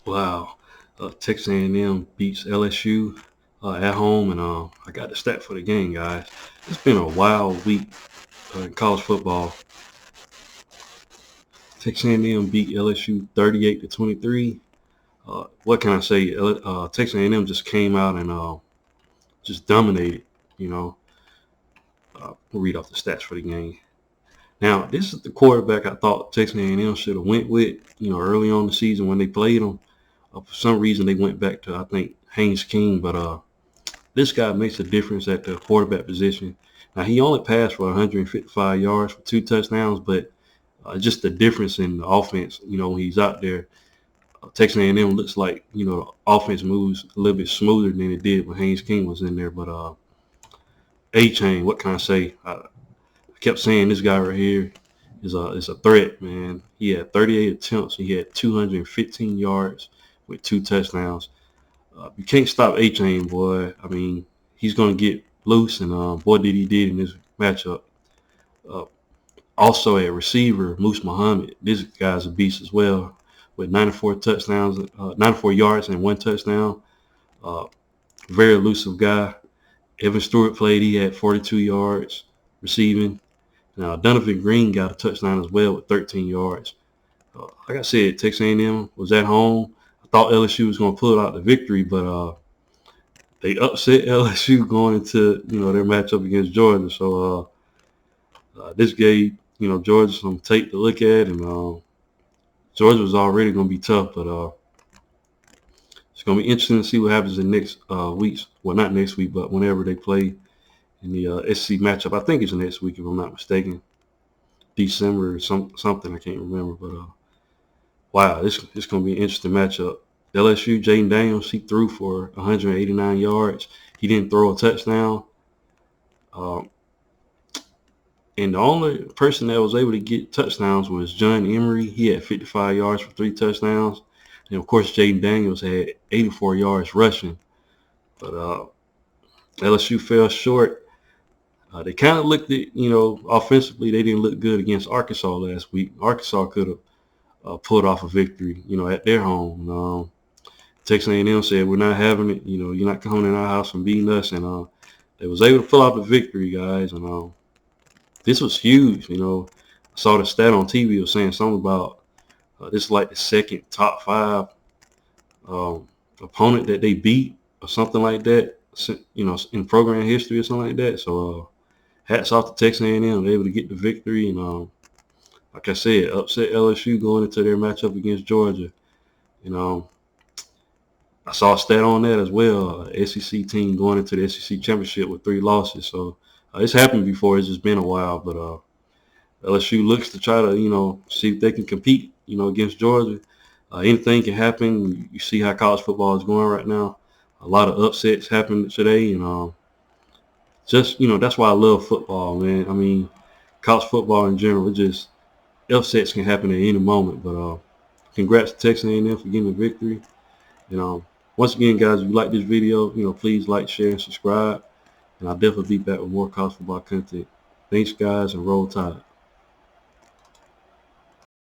Wow. Texas A&M beats LSU at home, and I got the stat for the game, guys. It's been a wild week in college football. Texas A&M beat LSU 38-23. What can I say? Texas A&M just came out and just dominated. You know, we'll read off the stats for the game. Now, this is the quarterback I thought Texas A&M should have went with. Early on in the season when they played him. For some reason, they went back to I think Haynes King, but this guy makes a difference at the quarterback position. Now, he only passed for 155 yards for 2 touchdowns, but just the difference in the offense, when he's out there, Texas A&M looks like, the offense moves a little bit smoother than it did when Haynes King was in there. But A-Chain, what can I say? I kept saying this guy right here is a threat, man. He had 38 attempts. He had 215 yards with 2 touchdowns. You can't stop A-Chain, boy. I mean, he's going to get loose, and boy, did he did in this matchup. Uh, Also at receiver, Moose Muhammad. This guy's a beast as well with 94 yards and 1 touchdown. Uh, Very elusive guy. Evan Stewart played. He had 42 yards receiving. Now, Donovan Green got a touchdown as well with 13 yards. Like I said, Texas A&M was at home. I thought LSU was going to pull out the victory, but they upset LSU going into their matchup against Georgia. So this gave Georgia some tape to look at, and Georgia was already going to be tough, but it's going to be interesting to see what happens in next weeks. Well, not next week, but whenever they play in the SEC matchup. I think it's next week, if I'm not mistaken. December or something. I can't remember, but wow, this going to be an interesting matchup. LSU, Jaden Daniels, he threw for 189 yards. He didn't throw a touchdown. Um, and the only person that was able to get touchdowns was John Emery. He had 55 yards for 3 touchdowns. And, of course, Jaden Daniels had 84 yards rushing. But LSU fell short. They kind of looked at, offensively, they didn't look good against Arkansas last week. Arkansas could have pulled off a victory, at their home. Texas A&M said, we're not having it. You're not coming in our house and beating us. And they was able to pull out the victory, guys. And this was huge. I saw the stat on TV. It was saying something about this is like the second top 5 opponent that they beat or something like that, in program history or something like that. So hats off to Texas A&M. They're able to get the victory. And like I said, upset LSU going into their matchup against Georgia. I saw a stat on that as well. SEC team going into the SEC championship with 3 losses. So it's happened before. It's just been a while. But LSU looks to try to, see if they can compete, against Georgia. Anything can happen. You see how college football is going right now. A lot of upsets happened today. And just, that's why I love football, man. I mean, college football in general, it just upsets can happen at any moment. But congrats to Texas A&M for getting the victory. Once again, guys, if you like this video, please like, share, and subscribe. And I'll definitely be back with more college football content. Thanks, guys, and roll tide.